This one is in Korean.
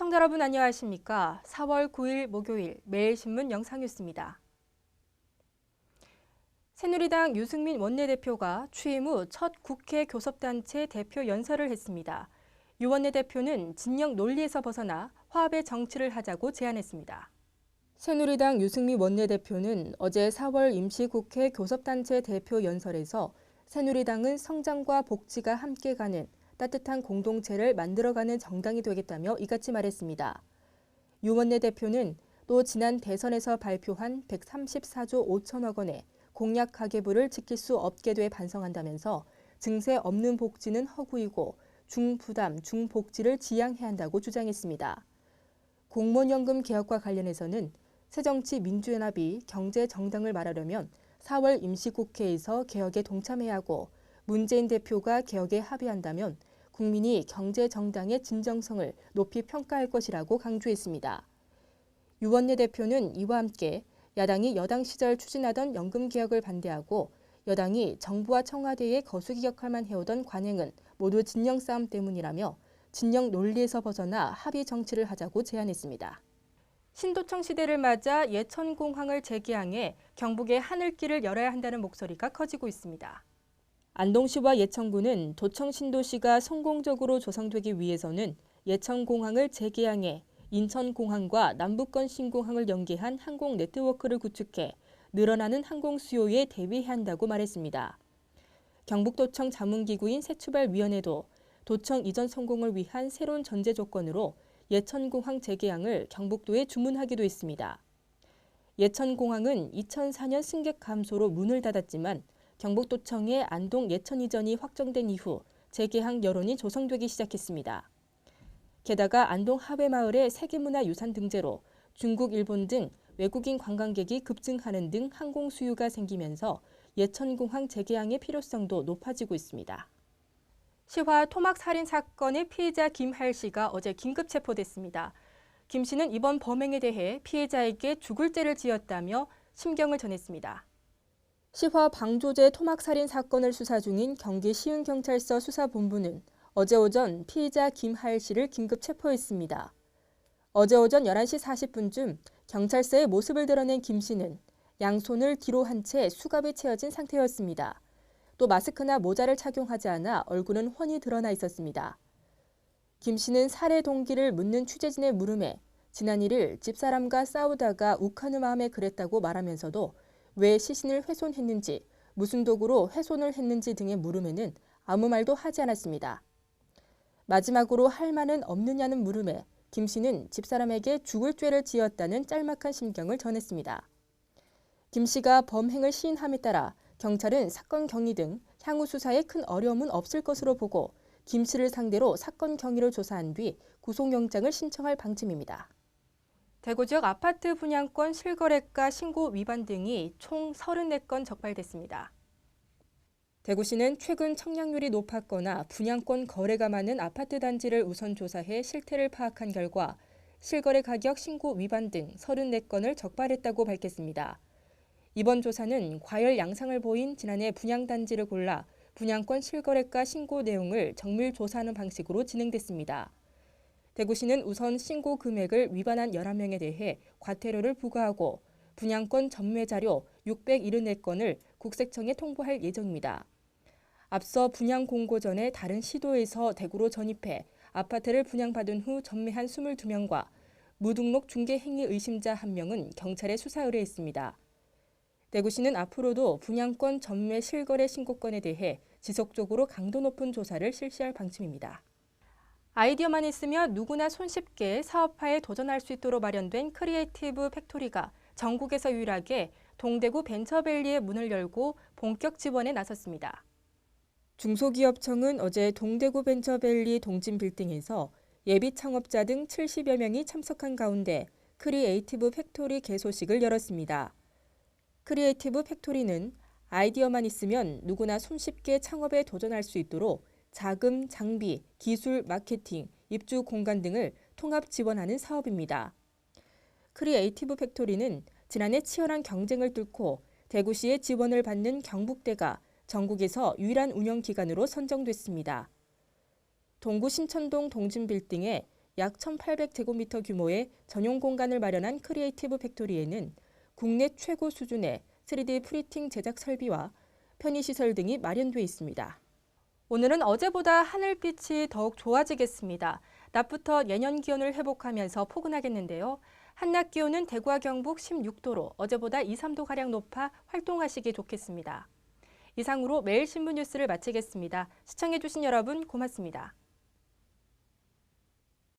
시청자 여러분 안녕하십니까? 4월 9일 목요일 매일신문 영상뉴스입니다. 새누리당 유승민 원내대표가 취임 후 첫 국회 교섭단체 대표 연설을 했습니다. 유 원내대표는 진영 논리에서 벗어나 화합의 정치를 하자고 제안했습니다. 새누리당 유승민 원내대표는 어제 4월 임시국회 교섭단체 대표 연설에서 새누리당은 성장과 복지가 함께 가는 따뜻한 공동체를 만들어가는 정당이 되겠다며 이같이 말했습니다. 유 원내대표는 또 지난 대선에서 발표한 134조 5천억 원의 공약 가계부를 지킬 수 없게 돼 반성한다면서 증세 없는 복지는 허구이고 중부담, 중복지를 지향해야 한다고 주장했습니다. 공무원연금 개혁과 관련해서는 새정치민주연합이 경제정당을 말하려면 4월 임시국회에서 개혁에 동참해야 하고 문재인 대표가 개혁에 합의한다면 국민이 경제정당의 진정성을 높이 평가할 것이라고 강조했습니다. 유 원내대표는 이와 함께 야당이 여당 시절 추진하던 연금개혁을 반대하고 여당이 정부와 청와대에 거수기격할만 해오던 관행은 모두 진영 싸움 때문이라며 진영 논리에서 벗어나 합의 정치를 하자고 제안했습니다. 신도청 시대를 맞아 예천공항을 재개항해 경북의 하늘길을 열어야 한다는 목소리가 커지고 있습니다. 안동시와 예천군은 도청 신도시가 성공적으로 조성되기 위해서는 예천공항을 재개항해 인천공항과 남북권 신공항을 연계한 항공 네트워크를 구축해 늘어나는 항공 수요에 대비해야 한다고 말했습니다. 경북도청 자문기구인 새출발위원회도 도청 이전 성공을 위한 새로운 전제 조건으로 예천공항 재개항을 경북도에 주문하기도 했습니다. 예천공항은 2004년 승객 감소로 문을 닫았지만 경북도청의 안동 예천 이전이 확정된 이후 재개항 여론이 조성되기 시작했습니다. 게다가 안동 하회마을의 세계문화유산 등재로 중국, 일본 등 외국인 관광객이 급증하는 등 항공 수요가 생기면서 예천공항 재개항의 필요성도 높아지고 있습니다. 시화 토막살인 사건의 피해자 김할 씨가 어제 긴급 체포됐습니다. 김 씨는 이번 범행에 대해 피해자에게 죽을 죄를 지었다며 심경을 전했습니다. 시화 방조제 토막살인 사건을 수사 중인 경기 시흥경찰서 수사본부는 어제 오전 피해자 김할 씨를 긴급 체포했습니다. 어제 오전 11시 40분쯤 경찰서에 모습을 드러낸 김 씨는 양손을 뒤로 한 채 수갑이 채워진 상태였습니다. 또 마스크나 모자를 착용하지 않아 얼굴은 훤히 드러나 있었습니다. 김 씨는 살해 동기를 묻는 취재진의 물음에 지난 1일 집사람과 싸우다가 욱하는 마음에 그랬다고 말하면서도 왜 시신을 훼손했는지, 무슨 도구로 훼손을 했는지 등의 물음에는 아무 말도 하지 않았습니다. 마지막으로 할 말은 없느냐는 물음에 김 씨는 집사람에게 죽을 죄를 지었다는 짤막한 심경을 전했습니다. 김 씨가 범행을 시인함에 따라 경찰은 사건 경위 등 향후 수사에 큰 어려움은 없을 것으로 보고 김 씨를 상대로 사건 경위를 조사한 뒤 구속영장을 신청할 방침입니다. 대구 지역 아파트 분양권 실거래가 신고 위반 등이 총 34건 적발됐습니다. 대구시는 최근 청약률이 높았거나 분양권 거래가 많은 아파트 단지를 우선 조사해 실태를 파악한 결과 실거래 가격 신고 위반 등 34건을 적발했다고 밝혔습니다. 이번 조사는 과열 양상을 보인 지난해 분양단지를 골라 분양권 실거래가 신고 내용을 정밀 조사하는 방식으로 진행됐습니다. 대구시는 우선 신고 금액을 위반한 11명에 대해 과태료를 부과하고 분양권 전매 자료 674건을 국세청에 통보할 예정입니다. 앞서 분양 공고 전에 다른 시도에서 대구로 전입해 아파트를 분양받은 후 전매한 22명과 무등록 중개 행위 의심자 1명은 경찰에 수사 의뢰했습니다. 대구시는 앞으로도 분양권 전매 실거래 신고건에 대해 지속적으로 강도 높은 조사를 실시할 방침입니다. 아이디어만 있으면 누구나 손쉽게 사업화에 도전할 수 있도록 마련된 크리에이티브 팩토리가 전국에서 유일하게 동대구 벤처밸리의 문을 열고 본격 지원에 나섰습니다. 중소기업청은 어제 동대구 벤처밸리 동진빌딩에서 예비 창업자 등 70여 명이 참석한 가운데 크리에이티브 팩토리 개소식을 열었습니다. 크리에이티브 팩토리는 아이디어만 있으면 누구나 손쉽게 창업에 도전할 수 있도록 자금, 장비, 기술, 마케팅, 입주 공간 등을 통합 지원하는 사업입니다. 크리에이티브 팩토리는 지난해 치열한 경쟁을 뚫고 대구시의 지원을 받는 경북대가 전국에서 유일한 운영기관으로 선정됐습니다. 동구 신천동 동진빌딩에 약 1,800제곱미터 규모의 전용 공간을 마련한 크리에이티브 팩토리에는 국내 최고 수준의 3D 프린팅 제작 설비와 편의시설 등이 마련돼 있습니다. 오늘은 어제보다 하늘빛이 더욱 좋아지겠습니다. 낮부터 예년 기온을 회복하면서 포근하겠는데요. 한낮 기온은 대구와 경북 16도로 어제보다 2, 3도가량 높아 활동하시기 좋겠습니다. 이상으로 매일 신문 뉴스를 마치겠습니다. 시청해주신 여러분 고맙습니다.